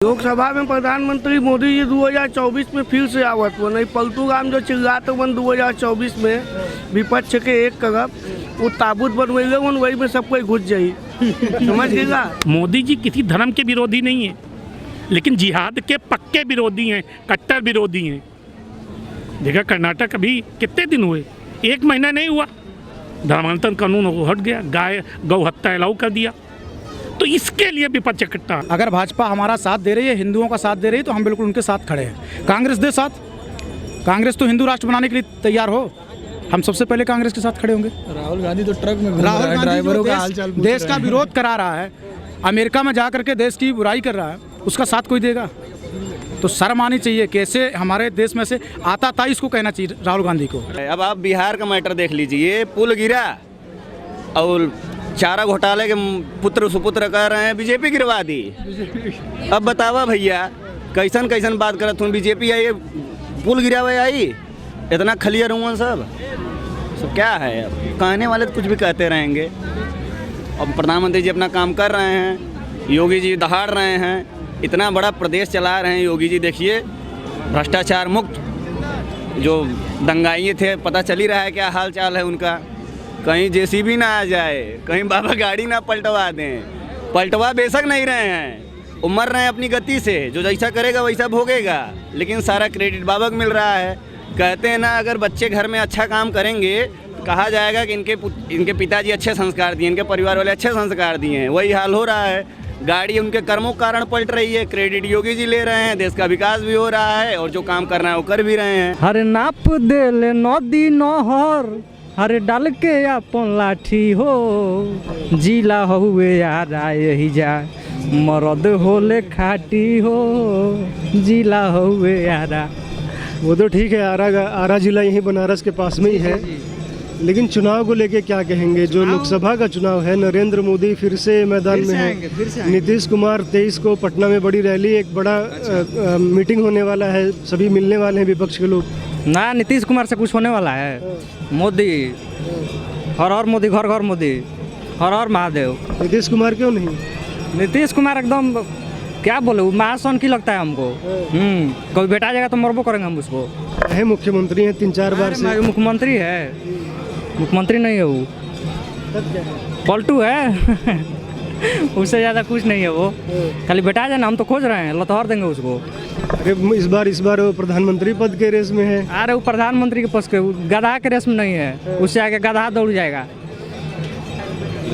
लोकसभा में प्रधानमंत्री मोदी जी 2024 में फिर से आवत वो नहीं पलटू राम जो चिल्लाते वन 2024 में विपक्ष के एक तरफ वो ताबूत बनवेले वन वही में सब कोई घुस जाई समझ गया। मोदी जी किसी धर्म के विरोधी नहीं है, लेकिन जिहाद के पक्के विरोधी हैं, कट्टर विरोधी हैं। देखा कर्नाटक अभी कितने दिन हुए, 1 महीना नहीं हुआ, धर्मांतरण कानून हट गया, गौ हत्या अलाउ कर दिया। तो इसके लिए विपक्ष इकट्ठा। अगर भाजपा हमारा साथ दे रही है, हिंदुओं का साथ दे रही है, तो हम बिल्कुल उनके साथ खड़े हैं। कांग्रेस दे साथ, कांग्रेस तो हिंदू राष्ट्र बनाने के लिए तैयार हो, हम सबसे पहले कांग्रेस के साथ खड़े होंगे। राहुल गांधी तो ट्रक में घूम रहा है, ड्राइवरों का हालचाल पूछ देश का विरोध करा रहा है, अमेरिका में जा करके देश की बुराई कर रहा है, उसका साथ कोई देगा? तो शर्म आनी चाहिए। कैसे हमारे देश में से आता था, इसको कहना चाहिए राहुल गांधी को। अब आप बिहार का मैटर देख लीजिए, पुल गिरा और चारा घोटाले के पुत्र सुपुत्र कह रहे हैं बीजेपी गिरवा दी। अब बतावा भैया कैसन कैसन बात करत हूँ, बीजेपी आई पुल गिरावे आई, इतना खलियर हुआ सब क्या है। अब कहने वाले तो कुछ भी कहते रहेंगे। अब प्रधानमंत्री जी अपना काम कर रहे हैं, योगी जी दहाड़ रहे हैं, इतना बड़ा प्रदेश चला रहे हैं योगी जी। देखिए भ्रष्टाचार मुक्त जो दंगाई थे, पता चल ही रहा है क्या हाल चाल है उनका। कहीं जेसीबी ना आ जाए, कहीं बाबा गाड़ी ना पलटवा दें। पलटवा बेशक नहीं रहे हैं, वो मर रहे हैं अपनी गति से, जो जैसा करेगा वैसा भोगेगा, लेकिन सारा क्रेडिट बाबा को मिल रहा है। कहते हैं ना, अगर बच्चे घर में अच्छा काम करेंगे तो कहा जाएगा कि इनके पिताजी अच्छे संस्कार दिए, इनके परिवार वाले अच्छे संस्कार दिए हैं। वही हाल हो रहा है, गाड़ी उनके कर्मों के कारण पलट रही है। क्रेडिट योगी जी ले रहे हैं, देश का विकास भी हो रहा है और जो काम करना है वो कर भी रहे हैं। हर नाप देले नदी नहर, हर डाल के अपन लाठी हो, जिला हुए यार यही जा, मरद होले खाटी हो, जिला हुए यारा। वो तो ठीक है, आरा जिला यही बनारस के पास में ही है, लेकिन चुनाव को लेके क्या कहेंगे? जो लोकसभा का चुनाव है, नरेंद्र मोदी फिर से मैदान में है। नीतीश कुमार 23 को पटना में बड़ी रैली, एक बड़ा मीटिंग होने वाला है, सभी मिलने वाले हैं विपक्ष के लोग। ना नीतीश कुमार से कुछ होने वाला है? मोदी हर और मोदी, घर घर मोदी, हर और महादेव। नीतीश कुमार क्यों नहीं? नीतीश कुमार एकदम क्या बोले, महासन की लगता है हमको। कोई बेटा जाएगा तो मरबो करेंगे हम उसको। है मुख्यमंत्री हैं 3-4 बार से। मुख्यमंत्री है, मुख्यमंत्री नहीं है वो, पलटू है उससे ज़्यादा कुछ नहीं है वो। खाली बेटा जाए ना, हम तो खोज रहे हैं, लतहर देंगे उसको। अरे इस बार वो प्रधानमंत्री पद के रेस में है। अरे वो प्रधानमंत्री के पद के गधा के रेस में नहीं है, उससे आगे गधा दौड़ जाएगा।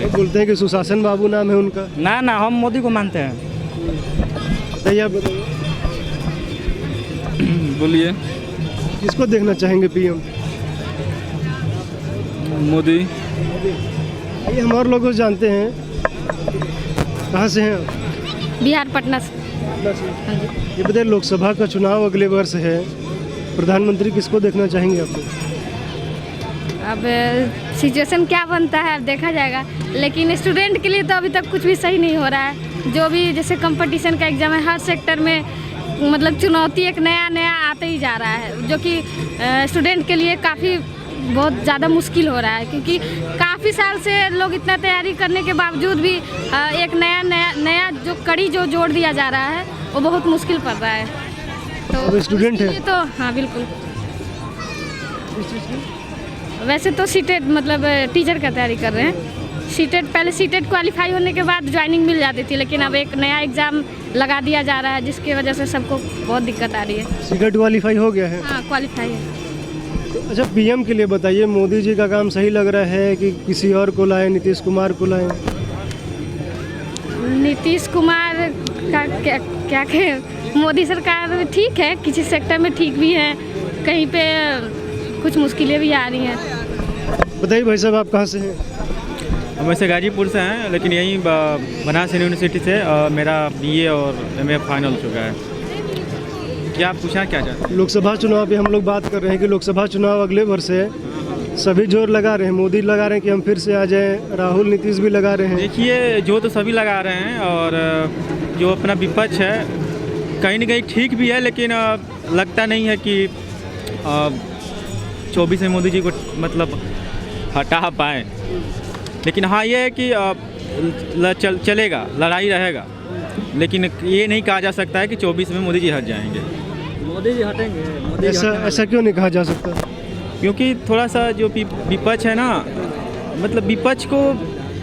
बोलते हैं कि सुशासन बाबू नाम है उनका। ना हम मोदी को मानते हैं। बताइए, आप बताइए। बोलिए। किसको देखना चाहेंगे पीएम? मोदी। ये हम और लोग जानते हैं। कहाँ से हैं? बिहार, पटना से। ये बताइए, लोकसभा का चुनाव अगले वर्ष है, प्रधानमंत्री किसको देखना चाहेंगे आप? अब सिचुएशन क्या बनता है अब देखा जाएगा, लेकिन स्टूडेंट के लिए तो अभी तक कुछ भी सही नहीं हो रहा है। जो भी जैसे कंपटीशन का एग्ज़ाम है, हर सेक्टर में मतलब चुनौती एक नया आते ही जा रहा है, जो कि स्टूडेंट के लिए काफ़ी बहुत ज़्यादा मुश्किल हो रहा है, क्योंकि काफ़ी साल से लोग इतना तैयारी करने के बावजूद भी एक नया जो कड़ी जो जोड़ दिया जा रहा है वो बहुत मुश्किल पड़ रहा है। तो स्टूडेंट है तो हाँ बिल्कुल। वैसे तो सीटेट मतलब टीचर का तैयारी कर रहे हैं। सीटेट पहले सीटेट क्वालिफाई होने के बाद ज्वाइनिंग मिल जाती थी, लेकिन अब एक नया एग्ज़ाम लगा दिया जा रहा है, जिसकी वजह से सबको बहुत दिक्कत आ रही है। सीटेट क्वालिफाई हो गया है? हाँ क्वालिफाई है। अच्छा, पीएम के लिए बताइए, मोदी जी का काम सही लग रहा है कि किसी और को लाए, नीतीश कुमार को लाए? नीतीश कुमार का क्या कहें, मोदी सरकार ठीक है, किसी सेक्टर में ठीक भी है, कहीं पे कुछ मुश्किलें भी आ रही हैं। बताइए भाई साहब, आप कहाँ से हैं? हम वैसे गाजीपुर से हैं, लेकिन यहीं बनारस यूनिवर्सिटी से मेरा बीए और एमए फाइनल हो चुका है। क्या आप पूछना क्या चाहते हैं? लोकसभा चुनाव पे हम लोग बात कर रहे हैं कि लोकसभा चुनाव अगले वर्ष है, सभी जोर लगा रहे हैं, मोदी लगा रहे हैं कि हम फिर से आ जाएं, राहुल नीतीश भी लगा रहे हैं। देखिए, जो तो सभी लगा रहे हैं, और जो अपना विपक्ष है कहीं ना कहीं ठीक भी है, लेकिन लगता नहीं है कि 24 में मोदी जी को मतलब हटा पाए। लेकिन हाँ, ये है कि चलेगा, लड़ाई रहेगा। लेकिन ये नहीं कहा जा सकता है कि 24 में मोदी जी हट जाएंगे। मोदी जी हटेंगे? ऐसा क्यों नहीं कहा जा सकता? क्योंकि थोड़ा सा जो विपक्ष है ना, मतलब विपक्ष को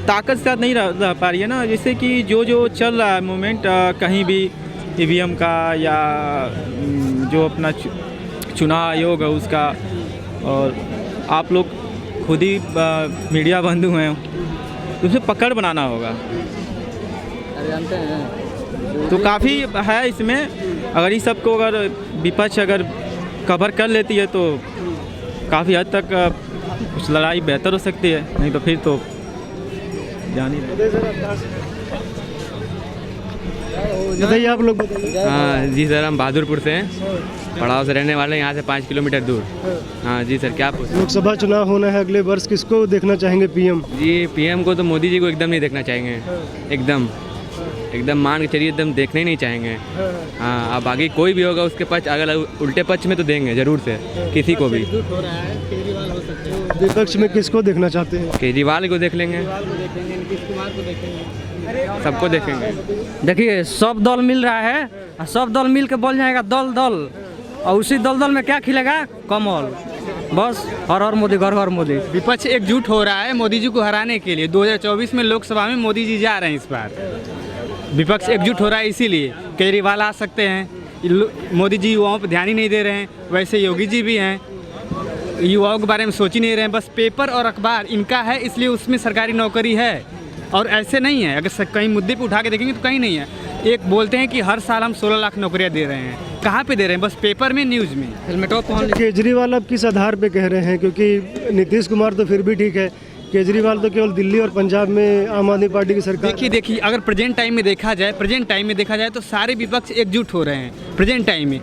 ताकत के साथ नहीं रह पा रही है ना। जैसे कि जो चल रहा है मूवमेंट कहीं भी EVM का या जो अपना चुनाव आयोग है उसका, और आप लोग खुद ही मीडिया बंधु हैं, उसमें पकड़ बनाना होगा। जानते हैं तो काफ़ी है इसमें। अगर इस सबको अगर विपक्ष अगर कवर कर लेती है तो काफ़ी हद तक कुछ लड़ाई बेहतर हो सकती है, नहीं तो फिर तो जान ही बताइए, आप लोग बताइए। हाँ जी सर, हम बहादुरपुर से हैं, पड़ाव से रहने वाले हैं, यहाँ से 5 किलोमीटर दूर। हाँ जी सर, क्या पूछ? लोकसभा चुनाव होना है अगले वर्ष, किसको देखना चाहेंगे PM? जी PM को तो मोदी जी को एकदम नहीं देखना चाहेंगे, एकदम मान के चलिए, एकदम देखने ही नहीं चाहेंगे। हाँ, अब आगे कोई भी होगा उसके पक्ष, अगर उल्टे पक्ष में तो देंगे ज़रूर से, किसी को भी। विपक्ष में किसको देखना चाहते हैं? केजरीवाल को देख लेंगे, सबको देखेंगे। देखिए, सब दल मिल रहा है और सब दल मिल के बोल जाएगा दल दल, और उसी दल में क्या खिलेगा? कमल। बस हर मोदी, घर घर मोदी। विपक्ष एकजुट हो रहा है मोदी जी को हराने के लिए। 2024 में लोकसभा में मोदी जी जा रहे हैं इस बार। विपक्ष एकजुट हो रहा है इसीलिए। केजरीवाल आ सकते हैं, मोदी जी युवाओं पर ध्यान ही नहीं दे रहे हैं, वैसे योगी जी भी हैं, युवाओं के बारे में सोच ही नहीं रहे हैं। बस पेपर और अखबार इनका है, इसलिए उसमें सरकारी नौकरी है, और ऐसे नहीं है। अगर कहीं मुद्दे पे उठा के देखेंगे तो कहीं नहीं है। एक बोलते हैं कि हर साल हम 16 लाख नौकरियां दे रहे हैं, कहाँ पे दे रहे हैं? बस पेपर में, न्यूज़ में। केजरीवाल अब किस आधार पे कह रहे हैं? क्योंकि नीतीश कुमार तो फिर भी ठीक है, केजरीवाल तो केवल दिल्ली और पंजाब में आम आदमी पार्टी की सरकार। देखिए, अगर प्रेजेंट टाइम में देखा जाए तो सारे विपक्ष एकजुट हो रहे हैं प्रेजेंट टाइम में।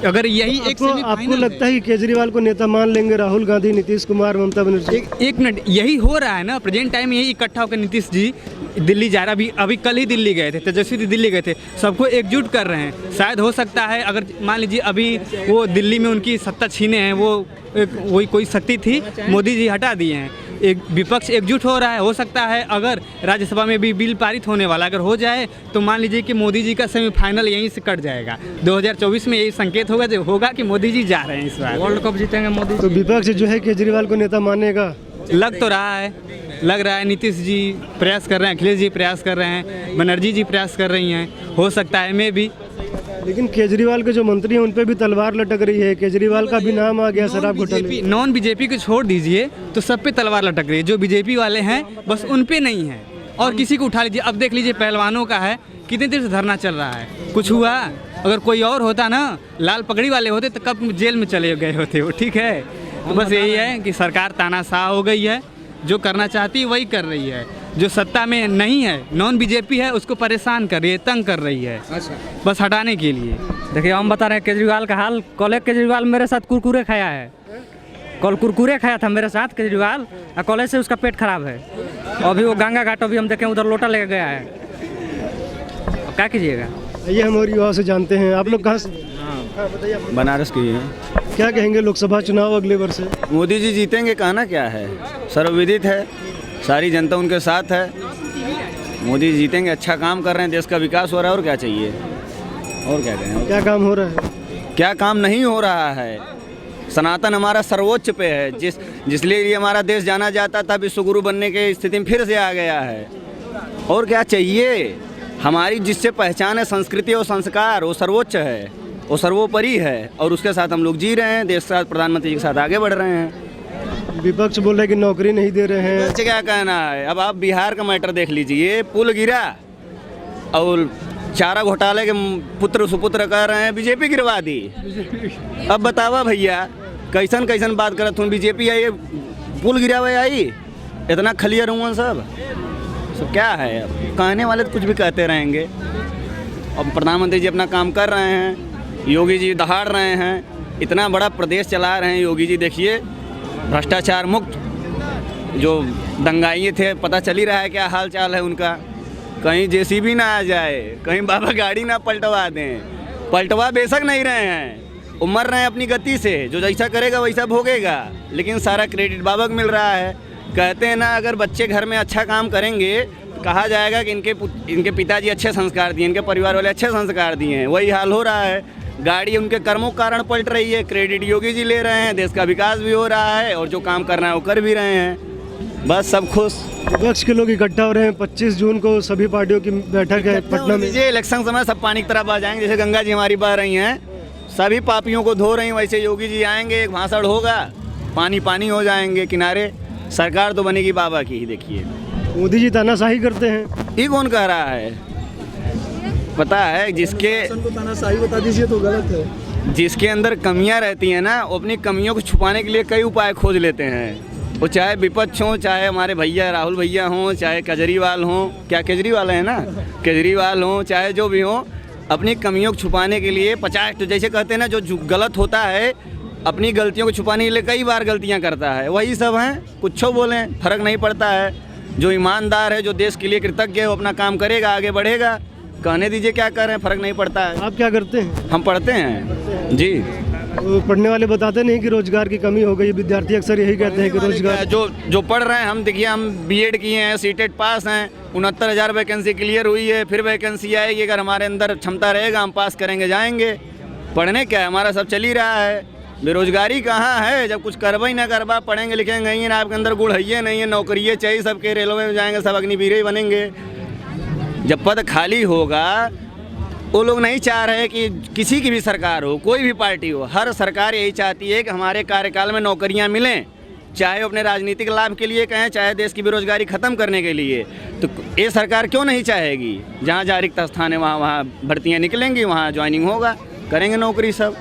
अगर यही आपको लगता है कि केजरीवाल को नेता मान लेंगे राहुल गांधी, नीतीश कुमार, ममता बनर्जी? एक मिनट, यही हो रहा है ना प्रेजेंट टाइम में। यही इकट्ठा होकर नीतीश जी दिल्ली जा रहा, अभी कल ही दिल्ली गए थे, तेजस्वी जी दिल्ली गए थे, सबको एकजुट कर रहे हैं। शायद हो सकता है, अगर मान लीजिए अभी वो दिल्ली में उनकी सत्ता छीने हैं, वही कोई शक्ति थी, मोदी जी हटा दिए हैं। एक विपक्ष एकजुट हो रहा है। हो सकता है अगर राज्यसभा में भी बिल पारित होने वाला अगर हो जाए तो मान लीजिए कि मोदी जी का सेमीफाइनल यहीं से कट जाएगा। 2024 में यही संकेत होगा कि मोदी जी जा रहे हैं इस बार, वर्ल्ड कप जीतेंगे मोदी। तो विपक्ष जो है केजरीवाल को नेता मानेगा? लग रहा है। नीतीश जी प्रयास कर रहे हैं, अखिलेश जी प्रयास कर रहे हैं, बनर्जी जी प्रयास कर रही हैं, हो सकता है मैं भी। लेकिन केजरीवाल के जो मंत्री हैं उन पे भी तलवार लटक रही है। केजरीवाल का भी नाम आ गया शराब घोटाले। नॉन बीजेपी को छोड़ दीजिए तो सब पे तलवार लटक रही है। जो बीजेपी वाले हैं बस उन पे नहीं है, और किसी को उठा लीजिए। अब देख लीजिए पहलवानों का है, कितने देर से धरना चल रहा है, कुछ हुआ? अगर कोई और होता ना, लाल पगड़ी वाले होते तो कब जेल में चले गए होते वो। ठीक है, तो बस यही है कि सरकार तानाशाह हो गई है, जो करना चाहती है वही कर रही है। जो सत्ता में नहीं है, नॉन बीजेपी है, उसको परेशान कर रही है, तंग कर रही है, बस हटाने के लिए। देखिए, हम बता रहे हैं केजरीवाल का हाल। कल एक केजरीवाल मेरे साथ कुरकुरे खाया है, कल कुरकुरे खाया था मेरे साथ केजरीवाल, और कॉलेज से उसका पेट खराब है। अभी वो गंगा घाट, अभी हम देखें उधर लोटा लेके गया है। अब क्या कीजिएगा? ये हम और युवाओं से जानते हैं। आप लोग कहाँ से? बनारस की है। क्या कहेंगे लोकसभा चुनाव अगले वर्ष? मोदी जी जीतेंगे, कहना क्या है, सर्वविदित है, सारी जनता उनके साथ है। मोदी जी जीतेंगे, अच्छा काम कर रहे हैं, देश का विकास हो रहा है, और क्या चाहिए, और क्या कहें? क्या काम हो रहा है? क्या काम नहीं हो रहा है? सनातन हमारा सर्वोच्च पे है, जिसलिए ये हमारा देश जाना जाता था, विश्वगुरु बनने की स्थिति में फिर से आ गया है। और क्या चाहिए? हमारी जिससे पहचान है, संस्कृति और संस्कार, वो सर्वोच्च है, वो सर्वोपरि है, और उसके साथ हम लोग जी रहे हैं, देश के साथ, प्रधानमंत्री जी के साथ आगे बढ़ रहे हैं। विपक्ष बोल रहे हैं कि नौकरी नहीं दे रहे हैं। विपक्ष क्या कहना है? अब आप बिहार का मैटर देख लीजिए, पुल गिरा और चारा घोटाले के पुत्र सुपुत्र कह रहे हैं बीजेपी गिरवा दी। अब बतावा भैया, कैसन बात करत हूँ, बीजेपी आई, पुल गिरा हुआ आई, इतना खलियर हुआ सब क्या है? अब कहने वाले तो कुछ भी कहते रहेंगे। अब प्रधानमंत्री जी अपना काम कर रहे हैं, योगी जी दहाड़ रहे हैं, इतना बड़ा प्रदेश चला रहे हैं योगी जी। देखिए, भ्रष्टाचार मुक्त जो दंगाइए थे, पता चल ही रहा है क्या हाल चाल है उनका। कहीं जेसीबी ना आ जाए, कहीं बाबा गाड़ी ना पलटवा दें, पलटवा बेशक नहीं रहे हैं, उमर रहे हैं अपनी गति से, जो जैसा करेगा वैसा भोगेगा, लेकिन सारा क्रेडिट बाबा को मिल रहा है। कहते हैं ना, अगर बच्चे घर में अच्छा काम करेंगे तो कहा जाएगा कि इनके पिताजी अच्छे संस्कार दिए, इनके परिवार वाले अच्छे संस्कार दिए हैं, वही हाल हो रहा है। गाड़ी उनके कर्मों के कारण पलट रही है, क्रेडिट योगी जी ले रहे हैं, देश का विकास भी हो रहा है और जो काम करना है वो कर भी रहे हैं, बस सब खुश। विपक्ष के लोग इकट्ठा हो रहे हैं, 25 जून को सभी पार्टियों की बैठक है पटना में। ये इलेक्शन समय सब पानी की तरह बह जाएंगे, जैसे गंगा जी हमारी बह रही हैं, सभी पापियों को धो रही हैं, वैसे योगी जी आएंगे, एक भाषण होगा, पानी पानी हो जाएंगे किनारे, सरकार तो बनेगी बाबा की ही। देखिए मोदी जी तानाशाही करते हैं, ये कौन कह रहा है? पता है जिसके तानाशाही बता दीजिए तो गलत है। जिसके अंदर कमियां रहती हैं ना, वो अपनी कमियों को छुपाने के लिए कई उपाय खोज लेते हैं। वो चाहे विपक्ष हो, चाहे हमारे भैया राहुल भैया हों, चाहे केजरीवाल हों, क्या केजरीवाल है ना, केजरीवाल हों, चाहे जो भी हों, अपनी कमियों को छुपाने के लिए 50 तो जैसे कहते हैं ना, जो गलत होता है अपनी गलतियों को छुपाने के लिए कई बार गलतियां करता है, वही सब हैं। कुछ बोलें फर्क नहीं पड़ता है। जो ईमानदार है, जो देश के लिए कृतज्ञ है, वो अपना काम करेगा, आगे बढ़ेगा। कहने दीजिए क्या कर रहे हैं, फर्क नहीं पड़ता है। आप क्या करते हैं? हम पढ़ते हैं जी। तो पढ़ने वाले बताते नहीं कि रोजगार की कमी हो गई, विद्यार्थी अक्सर यही कहते हैं कि रोजगार। जो पढ़ रहे हैं, हम देखिए हम बीएड किए हैं, सीटेट पास हैं, 69,000 वैकेंसी क्लियर हुई है, फिर वैकेंसी आएगी, अगर हमारे अंदर क्षमता रहेगा हम पास करेंगे, जाएंगे। पढ़ने क्या है, हमारा सब चल ही रहा है। बेरोजगारी कहाँ है? जब कुछ करवा ही ना करवा, पढ़ेंगे लिखेंगे ही ना, आपके अंदर गुड़ है नहीं है, नौकरियाँ चाहिए सबके, रेलवे में जाएंगे सब अग्निवीर ही बनेंगे। जब पद खाली होगा, वो लोग नहीं चाह रहे कि किसी की भी सरकार हो, कोई भी पार्टी हो, हर सरकार यही चाहती है कि हमारे कार्यकाल में नौकरियां मिलें, चाहे अपने राजनीतिक लाभ के लिए कहें, चाहे देश की बेरोजगारी ख़त्म करने के लिए। तो ये सरकार क्यों नहीं चाहेगी? जहाँ जहाँ रिक्त स्थान है वहाँ भर्तियाँ निकलेंगी, वहाँ ज्वाइनिंग होगा, करेंगे नौकरी सब।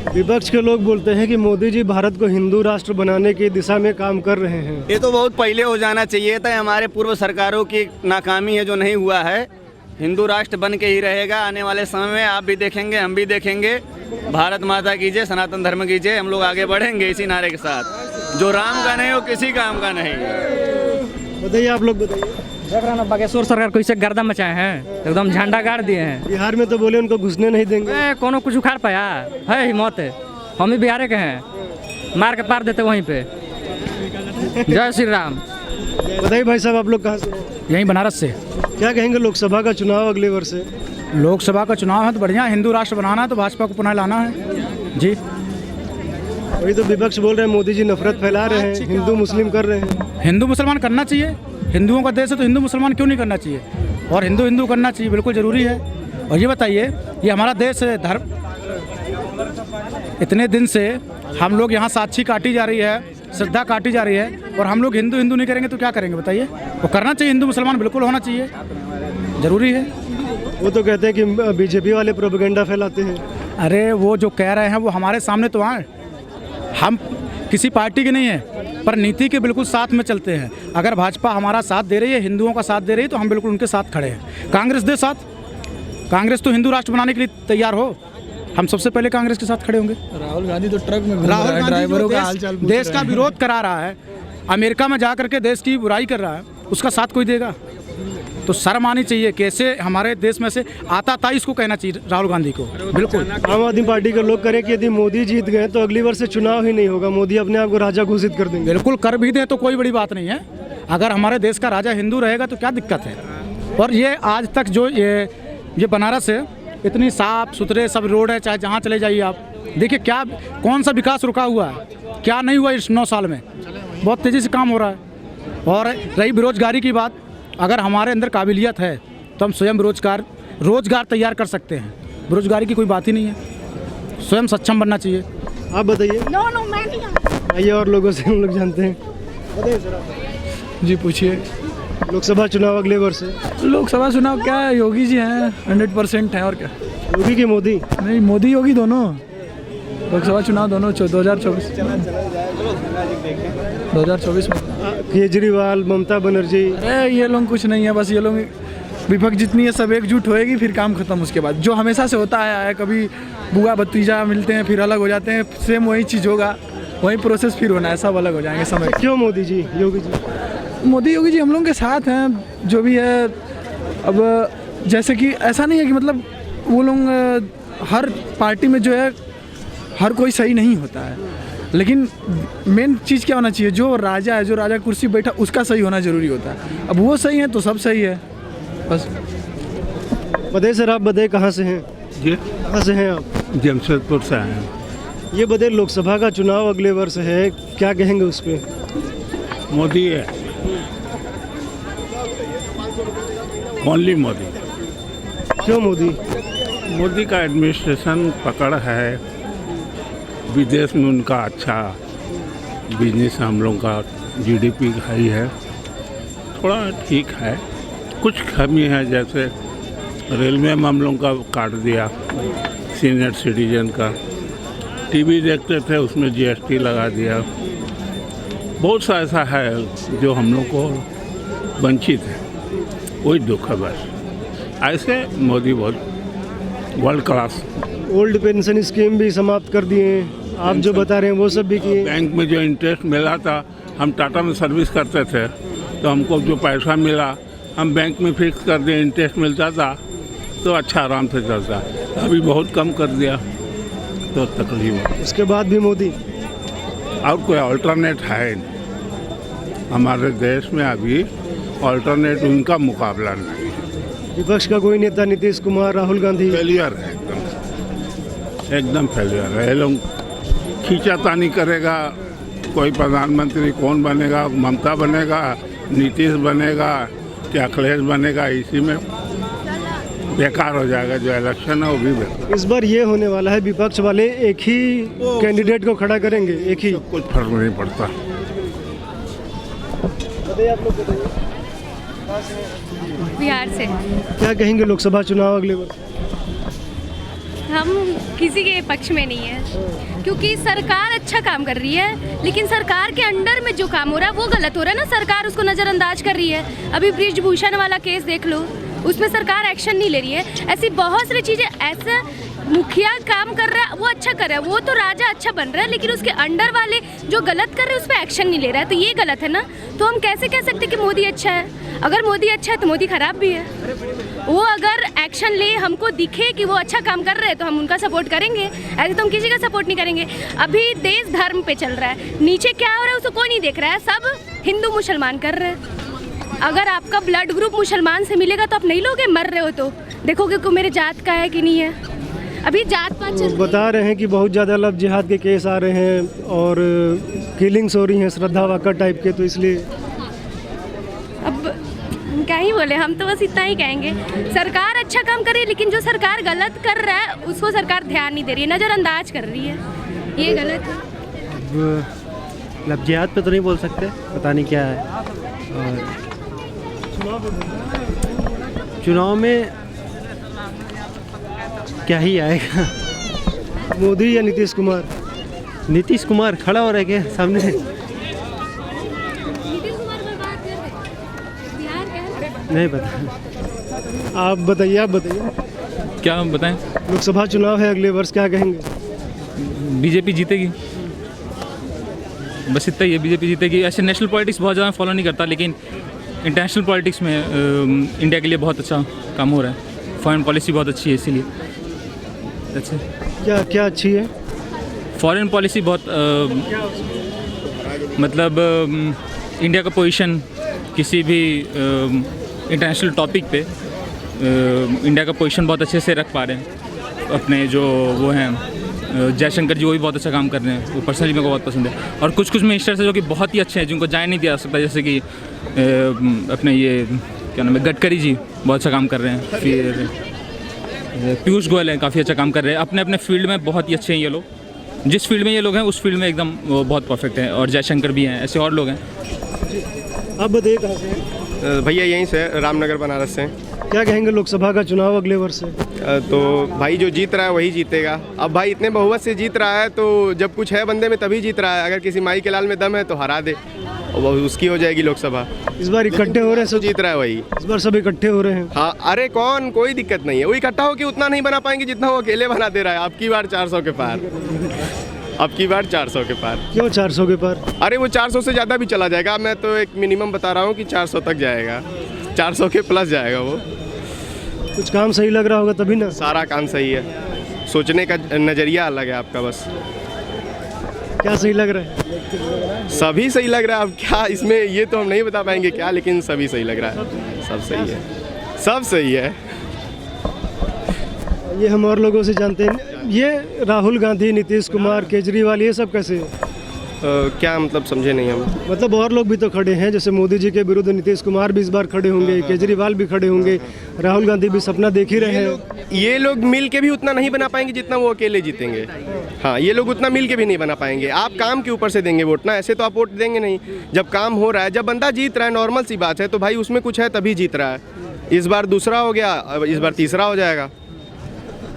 विपक्ष के लोग बोलते हैं कि मोदी जी भारत को हिंदू राष्ट्र बनाने की दिशा में काम कर रहे हैं। ये तो बहुत पहले हो जाना चाहिए था, हमारे पूर्व सरकारों की नाकामी है जो नहीं हुआ है। हिंदू राष्ट्र बन के ही रहेगा आने वाले समय में, आप भी देखेंगे, हम भी देखेंगे। भारत माता की जय, सनातन धर्म की जय, हम लोग आगे बढ़ेंगे इसी नारे के साथ। जो राम का नहीं हो किसी काम का नहीं। बताइए, आप लोग बताइए। देख रहे ना बागेश्वर सरकार को इसे गर्दा मचाए हैं, एकदम झंडा गाड़ दिए हैं। बिहार में तो बोले उनको घुसने नहीं देंगे। कोनो कुछ उखाड़ पाया है? हिम्मत है, हम भी बिहार के हैं, मार के पार देते वहीं पे। जय श्री राम। बताइए भाई साहब, आप लोग कहाँ से? यहीं बनारस से। क्या कहेंगे, लोकसभा का चुनाव अगले वर्ष है? लोकसभा का चुनाव है तो बढ़िया, हिंदू राष्ट्र बनाना है तो भाजपा को पुनः लाना है जी। वही तो विपक्ष बोल रहे हैं मोदी जी नफरत फैला रहे हैं, हिंदू मुस्लिम कर रहे हैं। हिंदू मुसलमान करना चाहिए, हिंदुओं का देश है तो हिंदू मुसलमान क्यों नहीं करना चाहिए, और हिंदू हिंदू करना चाहिए, बिल्कुल ज़रूरी है। और ये बताइए, ये हमारा देश है, धर्म, इतने दिन से हम लोग यहाँ साक्षी काटी जा रही है, श्रद्धा काटी जा रही है, और हम लोग हिंदू हिंदू नहीं करेंगे तो क्या करेंगे बताइए? वो करना चाहिए, हिंदू मुसलमान बिल्कुल होना चाहिए, ज़रूरी है। वो तो कहते हैं कि बीजेपी वाले प्रोपेगेंडा फैलाते हैं। अरे वो जो कह रहे हैं वो हमारे सामने तो आए, हम किसी पार्टी के नहीं है, पर नीति के बिल्कुल साथ में चलते हैं। अगर भाजपा हमारा साथ दे रही है, हिंदुओं का साथ दे रही है, तो हम बिल्कुल उनके साथ खड़े हैं। कांग्रेस दे साथ, कांग्रेस तो हिंदू राष्ट्र बनाने के लिए तैयार हो, हम सबसे पहले कांग्रेस के साथ खड़े होंगे। राहुल गांधी तो ट्रक में घूम रहा है, ड्राइवरों का हालचाल पूछ देश का विरोध करा रहा है, अमेरिका में जा करके देश की बुराई कर रहा है, उसका साथ कोई देगा? तो शर्म आनी चाहिए। कैसे हमारे देश में से आता इसको कहना चाहिए राहुल गांधी को। बिल्कुल आम आदमी पार्टी के लोग करें कि यदि मोदी जीत गए तो अगली वर्ष से चुनाव ही नहीं होगा, मोदी अपने आप को राजा घोषित कर देंगे। बिल्कुल कर भी दें तो कोई बड़ी बात नहीं है, अगर हमारे देश का राजा हिंदू रहेगा तो क्या दिक्कत है। और ये आज तक जो ये बनारस है, इतनी साफ सुथरे सब रोड है, चाहे जहाँ चले जाइए आप देखिए, क्या कौन सा विकास रुका हुआ है, क्या नहीं हुआ इस 9 साल में, बहुत तेज़ी से काम हो रहा है। और रही बेरोजगारी की बात, अगर हमारे अंदर काबिलियत है तो हम स्वयं रोजगार तैयार कर सकते हैं, बेरोजगारी की कोई बात ही नहीं है, स्वयं सक्षम बनना चाहिए। आप बताइए। आइए और लोगों से हम लोग जानते हैं। बताइए सर आप। जी पूछिए। लोकसभा चुनाव अगले वर्ष है। लोकसभा चुनाव क्या है, योगी जी हैं, 100% हैं, और क्या? योगी की मोदी? नहीं, मोदी योगी दोनों। लोकसभा चुनाव दोनों 2024 में। केजरीवाल, ममता बनर्जी, अरे ये लोग कुछ नहीं है, बस ये लोग विपक्ष जितनी है सब एकजुट होएगी, फिर काम खत्म। उसके बाद जो हमेशा से होता आया है, कभी बुआ भतीजा मिलते हैं फिर अलग हो जाते हैं, सेम वही चीज़ होगा, वही प्रोसेस फिर होना है, सब अलग हो जाएंगे समय। क्यों मोदी जी, योगी जी? मोदी योगी जी हम लोगों के साथ हैं, जो भी है। अब जैसे कि ऐसा नहीं है कि मतलब वो लोग हर पार्टी में जो है हर कोई सही नहीं होता है, लेकिन मेन चीज़ क्या होना चाहिए, जो राजा है, जो राजा कुर्सी बैठा उसका सही होना ज़रूरी होता है। अब वो सही है तो सब सही है बस। बताइए सर, आप बताइए कहाँ से हैं? जी, कहाँ से हैं आप? जमशेदपुर से आए हैं। ये बताइए, लोकसभा का चुनाव अगले वर्ष है, क्या कहेंगे उस पर? मोदी है, ओनली मोदी। क्यों मोदी? मोदी का एडमिनिस्ट्रेशन पकड़ है, विदेश में उनका अच्छा बिजनेस, हम लोग का जीडीपी हाई है, थोड़ा ठीक है। कुछ कमी है, जैसे रेलवे में हम लोग का काट दिया सीनियर सिटीजन का, टीवी देखते थे उसमें जीएसटी लगा दिया, बहुत सा ऐसा है जो हम लोग को वंचित है, वही दुख है बस। ऐसे मोदी बहुत world class. Old pension scheme भी समाप्त कर दिए हैं, आप जो बता रहे हैं वो सब भी किए। बैंक में जो इंटरेस्ट मिला था, हम टाटा में सर्विस करते थे तो हमको जो पैसा मिला हम बैंक में फिक्स कर दिए, इंटरेस्ट मिलता था तो अच्छा आराम से चलता। अभी बहुत कम कर दिया तो तकलीफ है। उसके बाद भी मोदी, और कोई अल्टरनेट है नहीं हमारे देश में, अभी अल्टरनेट उनका मुकाबला नहीं है। विपक्ष का कोई नेता, नीतीश कुमार, राहुल गांधी, फेलियर है, एकदम फेलियर है। ये लोग खींचातानी करेगा, कोई प्रधानमंत्री कौन बनेगा, ममता बनेगा, नीतीश बनेगा, क्या अखिलेश बनेगा, इसी में बेकार हो जाएगा। जो इलेक्शन है वो भी बेकार। इस बार ये होने वाला है, विपक्ष वाले एक ही कैंडिडेट को खड़ा करेंगे, एक ही। कुछ फर्क नहीं पड़ता। बिहार से। क्या कहेंगे लोकसभा चुनाव अगले वर्ष? हम किसी के पक्ष में नहीं है, क्योंकि सरकार अच्छा काम कर रही है, लेकिन सरकार के अंडर में जो काम हो रहा है वो गलत हो रहा है ना। सरकार उसको नज़रअंदाज कर रही है। अभी बृजभूषण वाला केस देख लो, उसमें सरकार एक्शन नहीं ले रही है। ऐसी बहुत सारी चीज़ें, ऐसा मुखिया काम कर रहा है वो अच्छा कर रहा है, वो तो राजा अच्छा बन रहा है, लेकिन उसके अंडर वाले जो गलत कर रहे हैं उस पर एक्शन नहीं ले रहा है, तो ये गलत है ना। तो हम कैसे कह सकते कि मोदी अच्छा है? अगर मोदी अच्छा है तो मोदी खराब भी है। वो अगर एक्शन ले, हमको दिखे कि वो अच्छा काम कर रहे हैं तो हम उनका सपोर्ट करेंगे, ऐसे तो हम किसी का सपोर्ट नहीं करेंगे। अभी देश धर्म पे चल रहा है, नीचे क्या हो रहा है उसको कोई नहीं देख रहा है, सब हिंदू मुसलमान कर रहे हैं। अगर आपका ब्लड ग्रुप मुसलमान से मिलेगा तो आप नहीं लोगे, मर रहे हो तो देखोगे कि मेरे जात का है कि नहीं है। अभी जात पात बता रहे हैं कि बहुत ज़्यादा लव जिहाद के केस आ रहे हैं और किलिंग्स हो रही हैं श्रद्धा वाकर टाइप के, तो इसलिए अब क्या ही बोले, हम तो बस इतना ही कहेंगे, सरकार अच्छा काम करे, लेकिन जो सरकार गलत कर रहा है उसको सरकार ध्यान नहीं दे रही है, नज़रअंदाज कर रही है, ये गलत है। लव जिहाद पे तो नहीं बोल सकते, पता नहीं क्या है। और चुनाव में क्या ही आएगा, मोदी या नीतीश कुमार? नीतीश कुमार खड़ा हो रहा है क्या सामने? नहीं पता, आप बताइए, आप बताइए। क्या बताएं? लोकसभा चुनाव है अगले वर्ष, क्या कहेंगे? बीजेपी जीतेगी, बस इतना ही है, बीजेपी जीतेगी। ऐसे नेशनल पॉलिटिक्स बहुत ज़्यादा फॉलो नहीं करता, लेकिन इंटरनेशनल पॉलिटिक्स में इंडिया के लिए बहुत अच्छा काम हो रहा है। फॉरेन पॉलिसी बहुत अच्छी है, इसीलिए क्या क्या अच्छी है? फॉरेन पॉलिसी बहुत मतलब इंडिया का पोजीशन किसी भी इंटरनेशनल टॉपिक पे इंडिया का पोजीशन बहुत अच्छे से रख पा रहे हैं। अपने जो वो हैं जयशंकर जी, वो भी बहुत अच्छा काम कर रहे हैं, वो पर्सनली मेरे को बहुत पसंद है। और कुछ कुछ मिनिस्टर्स हैं जो कि बहुत ही अच्छे हैं, जिनको जाने नहीं दिया जा सकता, जैसे कि अपने ये क्या नाम है, गडकरी जी बहुत अच्छा काम कर रहे हैं। फिर पीयूष गोयल हैं, काफ़ी अच्छा काम कर रहे हैं, अपने अपने फील्ड में बहुत ही अच्छे हैं ये लोग। जिस फील्ड में ये लोग हैं उस फील्ड में एकदम वो बहुत परफेक्ट हैं। और जयशंकर भी हैं, ऐसे और लोग हैं। आप बताइए कहाँ से हैं? भैया यहीं से, रामनगर बनारस से। क्या कहेंगे लोकसभा का चुनाव अगले वर्ष से? तो भाई जो जीत रहा है वही जीतेगा। अब भाई इतने बहुमत से जीत रहा है तो जब कुछ है बंदे में तभी जीत रहा है। अगर किसी माई के लाल में दम है तो हरा दे, और उसकी हो जाएगी लोकसभा। इस बार इकट्ठे हो रहे हैं, सब जीत रहा है वही। इस बार सब इकट्ठे हो रहे हैं। हाँ, अरे कौन, कोई दिक्कत नहीं है। वो इकट्ठा होकर उतना नहीं बना पाएंगे जितना वो अकेले बना दे रहा है। आपकी बार 400 के पार, आपकी बार 400 के पार। क्यों 400 के पार? अरे वो 400 से ज़्यादा भी चला जाएगा। मैं तो एक मिनिमम बता रहा हूँ कि 400 तक जाएगा, 400 के प्लस जाएगा वो। कुछ काम सही लग रहा होगा तभी ना। सारा काम सही है, सोचने का नज़रिया अलग है आपका बस। क्या सही लग रहा है? सभी सही लग रहा है। अब क्या इसमें ये तो हम नहीं बता पाएंगे क्या, लेकिन सभी सही लग रहा है। सब सही है, सब सही है। ये हम और लोगों से जानते हैं, ये राहुल गांधी, नीतीश कुमार, केजरीवाल, ये सब कैसे हैं? क्या मतलब समझे नहीं हम? मतलब और लोग भी तो खड़े हैं, जैसे मोदी जी के विरुद्ध नीतीश कुमार भी इस बार खड़े होंगे, केजरीवाल भी खड़े होंगे, राहुल गांधी भी सपना देख ही रहे हैं। ये लोग मिल के भी उतना नहीं बना पाएंगे जितना वो अकेले जीतेंगे। हाँ, ये लोग उतना मिल के भी नहीं बना पाएंगे। आप काम के ऊपर से देंगे वोट ना, ऐसे तो आप वोट देंगे नहीं। जब काम हो रहा है, जब बंदा जीत रहा है, नॉर्मल सी बात है, तो भाई उसमें कुछ है तभी जीत रहा है। इस बार दूसरा हो गया, अब इस बार तीसरा हो जाएगा।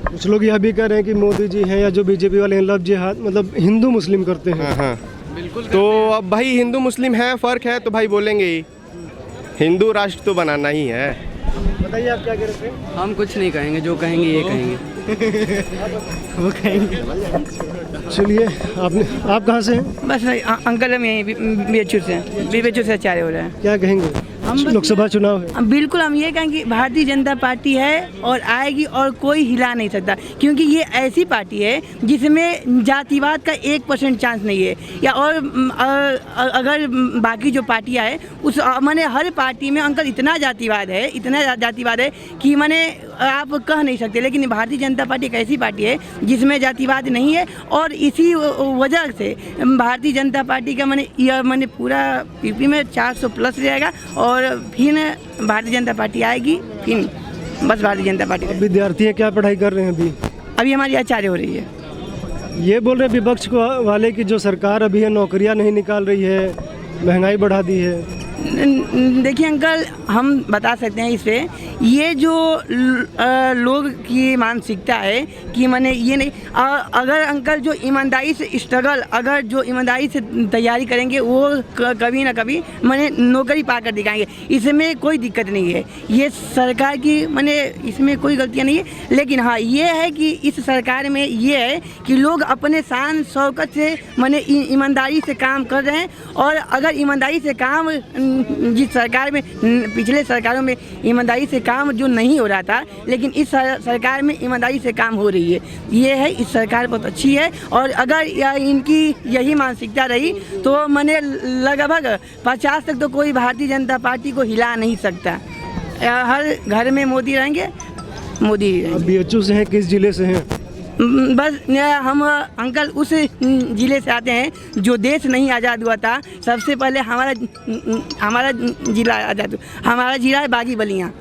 कुछ लोग यह भी कह रहे हैं कि मोदी जी हैं या जो बीजेपी वाले हैं, लव जिहाद मतलब हिंदू मुस्लिम करते हैं। हाँ, बिल्कुल। तो अब भाई हिंदू मुस्लिम है, फ़र्क है तो भाई बोलेंगे ही। हिंदू राष्ट्र तो बनाना ही है। बताइए आप क्या कह रहे थे? हम कुछ नहीं कहेंगे, जो कहेंगे ये कहेंगे। वो कहेंगे। चलिए, आप कहाँ से हैं? बस अंकल हम यहीं बीएचयू से आचार्य हो रहे हैं। क्या कहेंगे? लोकसभा चुनाव है। बिल्कुल हम ये कहेंगे कि भारतीय जनता पार्टी है और आएगी और कोई हिला नहीं सकता, क्योंकि ये ऐसी पार्टी है जिसमें जातिवाद का 1% चांस नहीं है। या और अगर बाकी जो पार्टियां है उस माने हर पार्टी में अंकल इतना जातिवाद है कि माने आप कह नहीं सकते। लेकिन भारतीय जनता पार्टी एक ऐसी पार्टी है जिसमें जातिवाद नहीं है, और इसी वजह से भारतीय जनता पार्टी का माने पूरा यूपी में 400 प्लस रहेगा। और फिर भारतीय जनता पार्टी आएगी, फिर बस भारतीय जनता पार्टी। विद्यार्थी हैं, क्या पढ़ाई कर रहे हैं अभी? अभी हमारी आचार्य हो रही है। ये बोल रहे हैं विपक्ष को वाले की जो सरकार अभी है नौकरियां नहीं निकाल रही है, महंगाई बढ़ा दी है। देखिए अंकल, हम बता सकते हैं इससे, ये जो लोग की मानसिकता है कि माने ये नहीं, अगर अंकल जो ईमानदारी से स्ट्रगल, अगर जो ईमानदारी से तैयारी करेंगे वो कभी ना कभी माने नौकरी पाकर दिखाएंगे। इसमें कोई दिक्कत नहीं है, ये सरकार की माने इसमें कोई गलतियाँ नहीं है। लेकिन हाँ, ये है कि इस सरकार में ये है कि लोग अपने शान शौकत से माने ईमानदारी से काम कर रहे हैं। और अगर ईमानदारी से काम जिस सरकार में, पिछले सरकारों में ईमानदारी से काम जो नहीं हो रहा था, लेकिन इस सरकार में ईमानदारी से काम हो रही है। ये है, इस सरकार बहुत अच्छी है। और अगर इनकी यही मानसिकता रही तो मैंने लगभग 50 तक तो कोई भारतीय जनता पार्टी को हिला नहीं सकता। हर घर में मोदी रहेंगे, मोदी ही रहेंगे। बीएचयू से हैं, किस जिले से हैं? बस हम अंकल उस ज़िले से आते हैं जो देश नहीं आज़ाद हुआ था। सबसे पहले हमारा ज़िला आज़ाद हुआ, हमारा ज़िला है बागी बलिया।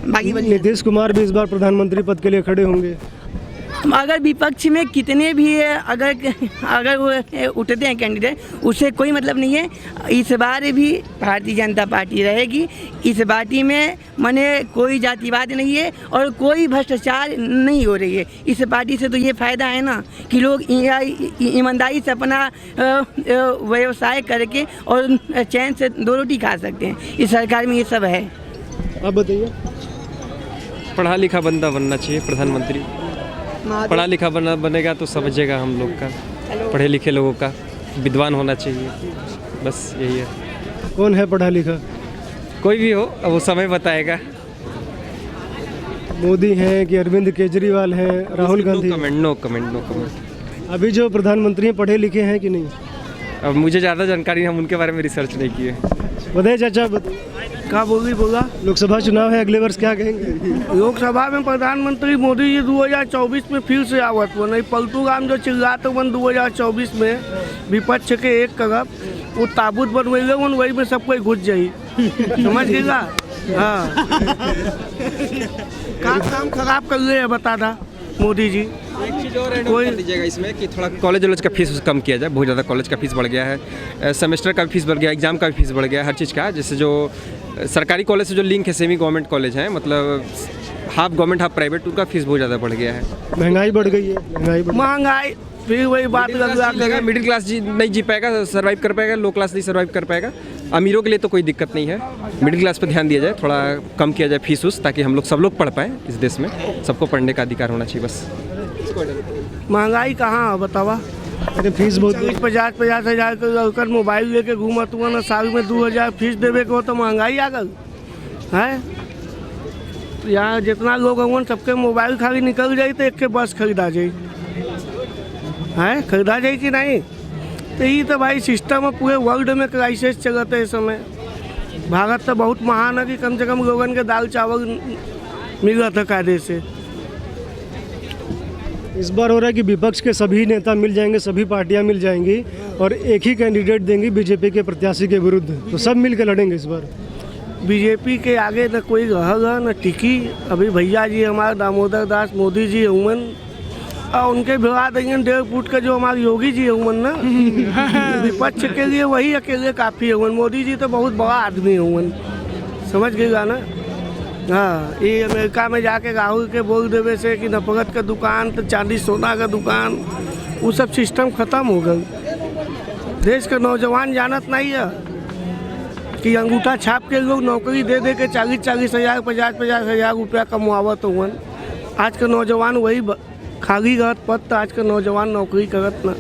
नीतीश कुमार भी इस बार प्रधानमंत्री पद के लिए खड़े होंगे। अगर विपक्ष में कितने भी अगर वो उठते हैं कैंडिडेट, उससे कोई मतलब नहीं है। इस बार भी भारतीय जनता पार्टी रहेगी। इस पार्टी में माने कोई जातिवाद नहीं है और कोई भ्रष्टाचार नहीं हो रही है। इस पार्टी से तो ये फ़ायदा है ना कि लोग ईमानदारी से अपना व्यवसाय करके और चैन से 2 रोटी खा सकते हैं। इस सरकार में ये सब है। आप बताइए। पढ़ा लिखा बंदा बनना चाहिए प्रधानमंत्री। पढ़ा लिखा बनेगा तो समझेगा हम लोग का, पढ़े लिखे लोगों का, विद्वान होना चाहिए, बस यही है। कौन है पढ़ा लिखा? कोई भी हो, अब वो समय बताएगा। मोदी हैं कि अरविंद केजरीवाल हैं, राहुल गांधी? No comment. अभी जो प्रधानमंत्री हैं पढ़े लिखे हैं कि नहीं? अब मुझे ज़्यादा जानकारी, हम उनके बारे में रिसर्च नहीं किए। बताइए चाचा, क्या बोला? लोकसभा चुनाव है अगले वर्ष, क्या कहेंगे? लोकसभा में प्रधानमंत्री मोदी जी 2024 में फिर से आवत हुआ। नहीं पलतू राम जो चिल्लाते वन 2024 में विपक्ष के एक तरफ वो ताबूत बनवेगा, वही में सब कोई घुस जाई। समझ गएगा? हाँ, काम खराब कर रहे हैं, बता था मोदी जी। एक चीज़ और ऐड कर दीजिएगा इसमें कि थोड़ा कॉलेज का फीस कम किया जाए। बहुत ज़्यादा कॉलेज का फीस बढ़ गया है, सेमेस्टर का भी फीस बढ़ गया, एग्जाम का भी फीस बढ़ गया है, हर चीज़ का। जैसे जो सरकारी कॉलेज से जो लिंक है, सेमी गवर्नमेंट कॉलेज हैं, मतलब हाफ गवर्नमेंट हाफ प्राइवेट, उनका फीस बहुत ज़्यादा बढ़ गया है। महंगाई बढ़ गई है। महंगाई फिर वही बात लगा। मिडिल क्लास नहीं जी पाएगा, सर्वाइव कर पाएगा, लो क्लास नहीं सर्वाइव कर पाएगा। अमीरों के लिए तो कोई दिक्कत नहीं है। मिडिल क्लास पर ध्यान दिया जाए, थोड़ा कम किया जाए फीस उस, ताकि हम लोग सब लोग पढ़ पाएँ। इस देश में सबको पढ़ने का अधिकार होना चाहिए बस। महंगाई कहाँ बतावा? अरे फीस बहुत 50 हज़ार कर मोबाइल लेके घूमत हुआ ना, साल में 2000 फीस देवे के हो तो महंगाई आ गई है। यहाँ जितना लोग हों सबके मोबाइल खाली निकल जाए तो एक के बस खरीदा जाए, है खरीदा जाए कि नहीं? तो ये तो भाई सिस्टम है, पूरे वर्ल्ड में क्राइसिस चलता है इस समय। भारत तो बहुत महान है कि कम से कम लोगन के दाल चावल मिल रहा था कायदे से। इस बार हो रहा है कि विपक्ष के सभी नेता मिल जाएंगे, सभी पार्टियां मिल जाएंगी और एक ही कैंडिडेट देंगी बीजेपी के प्रत्याशी के विरुद्ध, तो सब मिल के लड़ेंगे इस बार। बीजेपी के आगे न कोई रहेगा न टिकी। अभी भैया जी हमारे दामोदर दास मोदी जी उमन और उनके भिड़ा देंगे 1.5 फुट का जो हमारे योगी जी उमन ना विपक्ष के लिए वही अकेले काफ़ी है उमन। मोदी जी तो बहुत बड़ा आदमी है उमन, समझ गएगा ना। हाँ, ये अमेरिका में जाके राहुल के बोल देवे से कि नफरत का दुकान तो चांदी सोना का दुकान, वो सब सिस्टम ख़त्म हो गई। देश का नौजवान जानत नहीं है कि अंगूठा छाप के लोग नौकरी दे दे के 40-40 हज़ार 50-50 हज़ार रुपया कमावत हुआ। आज का नौजवान वही खाली रहत पद, तो आज का नौजवान नौकरी करत ना।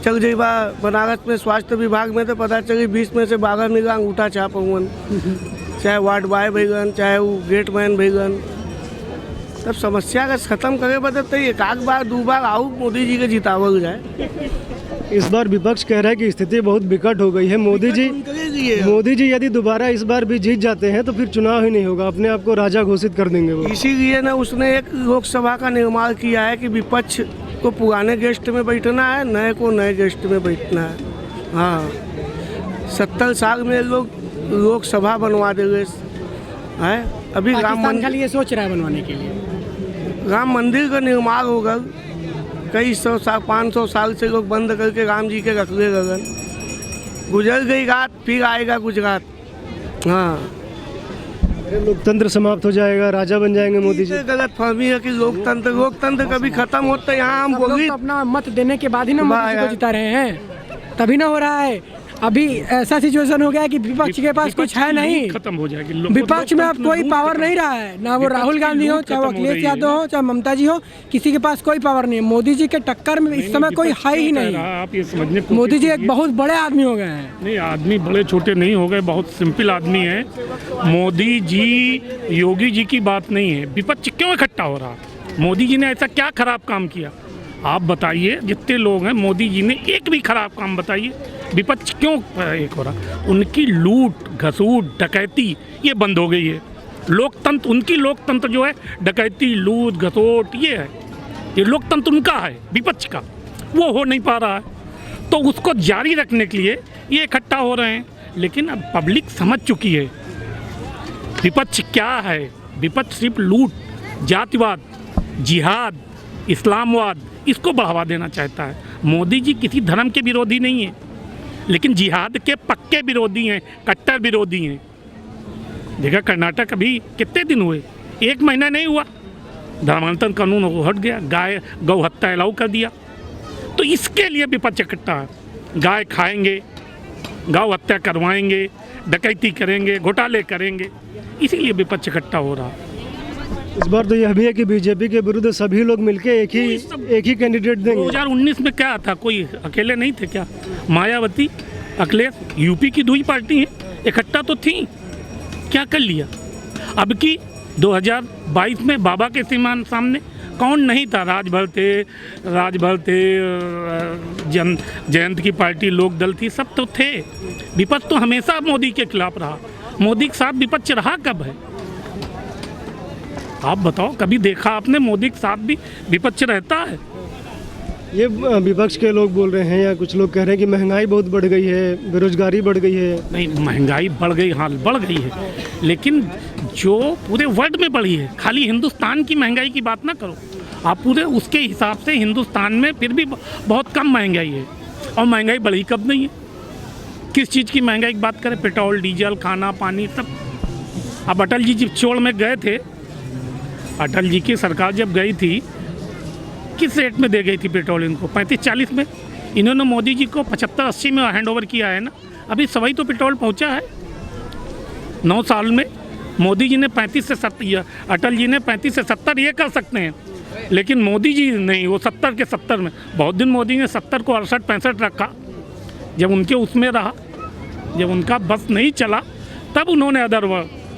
चल जाइबा बनारस में स्वास्थ्य विभाग में तो पता चली 20 में से 12 मिला अंगूठा छाप हुआ, चाहे वार्ड बॉय भैगन चाहे वो गेटमैन भैगन। तब समस्या का ख़त्म करे बदलते एक आध बार 2 बार आओ मोदी जी के जितावल जाए। इस बार विपक्ष कह रहा है कि स्थिति बहुत विकट हो गई है। मोदी जी यदि दोबारा इस बार भी जीत जाते हैं तो फिर चुनाव ही नहीं होगा, अपने आप को राजा घोषित कर देंगे वो। इसीलिए ना उसने एक लोकसभा का निर्माण किया है कि विपक्ष को पुराने गेस्ट में बैठना है, नए को नए गेस्ट में बैठना है। हाँ, 70 साल में लोग लोकसभा बनवा देंगे है। अभी राम खाली ये सोच रहा है बनवाने के लिए। राम मंदिर का निर्माण होगा, कई 100 साल 500 साल से लोग बंद करके राम जी के रख ले गगन। गुजर गई रात, फिर आएगा गुजरात। हाँ, लोकतंत्र समाप्त हो जाएगा, राजा बन जाएंगे मोदी जी। गलत फहमी है कि लोकतंत्र कभी खत्म होता है। यहाँ हम बोली अपना मत देने के बाद ही ना मोदी जी को जिता रहे हैं, तभी ना हो रहा है। अभी ऐसा सिचुएशन हो गया है कि विपक्ष के पास कुछ है नहीं, खत्म हो जाएगी। विपक्ष में अब कोई पावर नहीं रहा है, ना वो राहुल गांधी हो, चाहे वो अखिलेश यादव हो, चाहे ममता जी हो, किसी के पास कोई पावर नहीं है। मोदी जी के टक्कर में इस समय कोई है ही नहीं। आप ये समझने मोदी जी एक बहुत बड़े आदमी हो गए हैं। नहीं, आदमी बड़े छोटे नहीं हो गए, बहुत सिंपल आदमी है मोदी जी। योगी जी की बात नहीं है। विपक्ष क्यों इकट्ठा हो रहा? मोदी जी ने ऐसा क्या खराब काम किया? आप बताइए, जितने लोग हैं मोदी जी ने एक भी खराब काम बताइए। विपक्ष क्यों एक हो रहा? उनकी लूट घसूट डकैती ये बंद हो गई है। लोकतंत्र, उनकी लोकतंत्र जो है डकैती लूट घसोट ये है, ये लोकतंत्र उनका है, विपक्ष का वो हो नहीं पा रहा है। तो उसको जारी रखने के लिए ये इकट्ठा हो रहे हैं। लेकिन अब पब्लिक समझ चुकी है विपक्ष क्या है। विपक्ष सिर्फ लूट, जातिवाद, जिहाद, इस्लामवाद इसको बढ़ावा देना चाहता है। मोदी जी किसी धर्म के विरोधी नहीं है, लेकिन जिहाद के पक्के विरोधी हैं, कट्टर विरोधी हैं। देखा कर्नाटक अभी कितने दिन हुए, 1 महीना नहीं हुआ, धर्मांतरण कानून हट गया, गाय गौ हत्या अलाउ कर दिया। तो इसके लिए विपक्ष इकट्ठा है। गाय खाएंगे, गौ हत्या करवाएंगे, डकैती करेंगे, घोटाले करेंगे, इसीलिए विपक्ष इकट्ठा हो रहा। इस बार तो यह भी है कि बीजेपी के विरुद्ध सभी लोग मिलके एक ही कैंडिडेट देंगे। 2019 में क्या था, कोई अकेले नहीं थे क्या? मायावती, अखिलेश, यूपी की 2 ही पार्टी हैं, इकट्ठा तो थी, क्या कर लिया? अब की 2022 में बाबा के सामने कौन नहीं था? राजभर थे, जयंत की पार्टी लोकदल थी, सब तो थे। विपक्ष तो हमेशा मोदी के खिलाफ रहा। मोदी के साथ विपक्ष रहा कब है? आप बताओ, कभी देखा आपने मोदी के साथ भी विपक्ष रहता है? ये विपक्ष के लोग बोल रहे हैं या कुछ लोग कह रहे हैं कि महंगाई बहुत बढ़ गई है, बेरोजगारी बढ़ गई है। नहीं, महंगाई बढ़ गई, हाँ बढ़ गई है, लेकिन जो पूरे वर्ल्ड में बढ़ी है, खाली हिंदुस्तान की महंगाई की बात ना करो आप। पूरे उसके हिसाब से हिंदुस्तान में फिर भी बहुत कम महंगाई है। और महंगाई बढ़ी कब नहीं है? किस चीज़ की महंगाई की बात करें? पेट्रोल, डीजल, खाना, पानी, सब। अब अटल जी जब चोड़ में गए थे, अटल जी की सरकार जब गई थी, किस रेट में दे गई थी पेट्रोल इनको? 35-40 में। इन्होंने मोदी जी को 75-80 में हैंड ओवर किया है ना। अभी सवाई तो पेट्रोल पहुंचा है 9 साल में। मोदी जी ने 35 से 70, अटल जी ने 35 से 70 ये कर सकते हैं, लेकिन मोदी जी नहीं, वो 70 के 70 में। बहुत दिन मोदी ने 70 को 68-65 रखा, जब उनके उसमें रहा, जब उनका बस नहीं चला तब उन्होंने अदर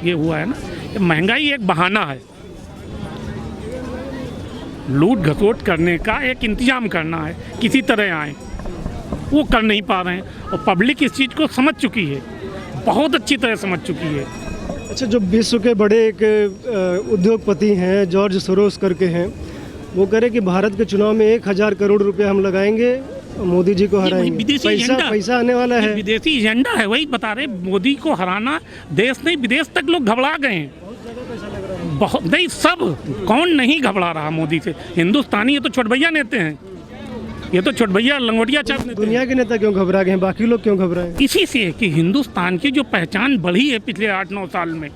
ये हुआ है ना। महंगाई एक बहाना है, लूट घसोट करने का एक इंतजाम करना है, किसी तरह आए। वो कर नहीं पा रहे हैं। और पब्लिक इस चीज़ को समझ चुकी है, बहुत अच्छी तरह समझ चुकी है। अच्छा, जो विश्व के बड़े एक उद्योगपति हैं जॉर्ज सोरोस करके हैं, वो कह रहे कि भारत के चुनाव में 1000 करोड़ रुपया हम लगाएंगे, मोदी जी को हराएंगे। पैसा आने वाला है, विदेशी एजेंडा है। वही बता रहे, मोदी को हराना, देश नहीं विदेश तक लोग घबरा गए हैं। बहुत नहीं, सब कौन नहीं घबरा रहा मोदी से। हिंदुस्तानी ये तो छोटभैया नेता हैं, ये तो छोटभैया लंगोटिया चाप नेता। दुनिया के नेता क्यों घबरा गए हैं, बाकी लोग क्यों घबराए? इसी से कि हिंदुस्तान की जो पहचान बढ़ी है पिछले 8-9 साल में,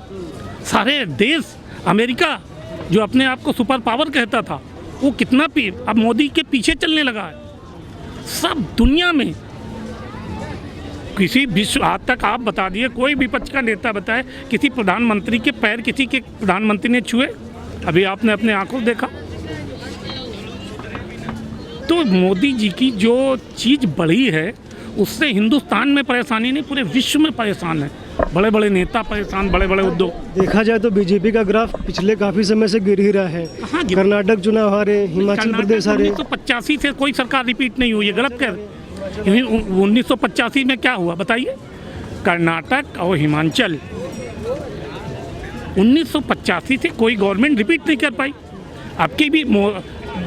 सारे देश, अमेरिका जो अपने आप को सुपर पावर कहता था, वो कितना अब मोदी के पीछे चलने लगा है। सब दुनिया में किसी विश्व, आज तक आप बता दिए, कोई विपक्ष का नेता बताए किसी प्रधानमंत्री के पैर किसी के प्रधानमंत्री ने छुए? अभी आपने अपने आंखों देखा। तो मोदी जी की जो चीज़ बढ़ी है उससे हिंदुस्तान में परेशानी नहीं, पूरे विश्व में परेशान है। बड़े बड़े नेता परेशान, बड़े बड़े उद्योग। देखा जाए तो बीजेपी का ग्राफ पिछले काफ़ी समय से गिर ही रहा है। कर्नाटक चुनाव हारे, हिमाचल प्रदेश हारे। 1985 से कोई सरकार रिपीट नहीं हुई है, गलत कह रहे। 1985 में क्या हुआ बताइए? कर्नाटक और हिमाचल 1985 से कोई गवर्नमेंट रिपीट नहीं कर पाई। आपकी भी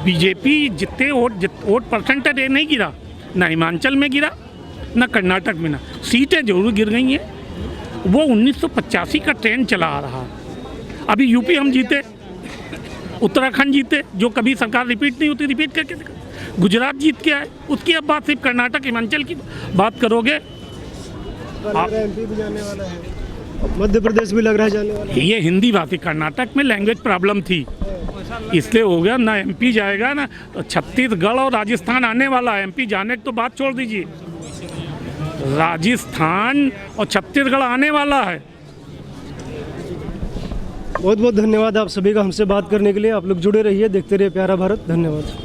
बीजेपी जितने वोट परसेंटेज नहीं गिरा, ना हिमाचल में गिरा, ना कर्नाटक में, ना सीटें जरूर गिर गई हैं। वो 1985 का ट्रेंड चला आ रहा। अभी यूपी हम जीते, उत्तराखंड जीते, जो कभी सरकार रिपीट नहीं होती, रिपीट करके गुजरात जीत के आए। उसकी अब बात सिर्फ कर्नाटक हिमाचल की बात करोगे आप, MP भी जाने वाला है, मध्य प्रदेश भी लग रहा है जाने वाला है। ये हिंदी भाषी, कर्नाटक में लैंग्वेज प्रॉब्लम थी इसलिए हो गया, ना MP जाएगा, ना छत्तीसगढ़ और राजस्थान आने वाला है। MP जाने की तो बात छोड़ दीजिए, राजस्थान और छत्तीसगढ़ आने वाला है। बहुत बहुत धन्यवाद आप सभी का हमसे बात करने के लिए। आप लोग जुड़े रहिए, देखते रहिए प्यारा भारत। धन्यवाद।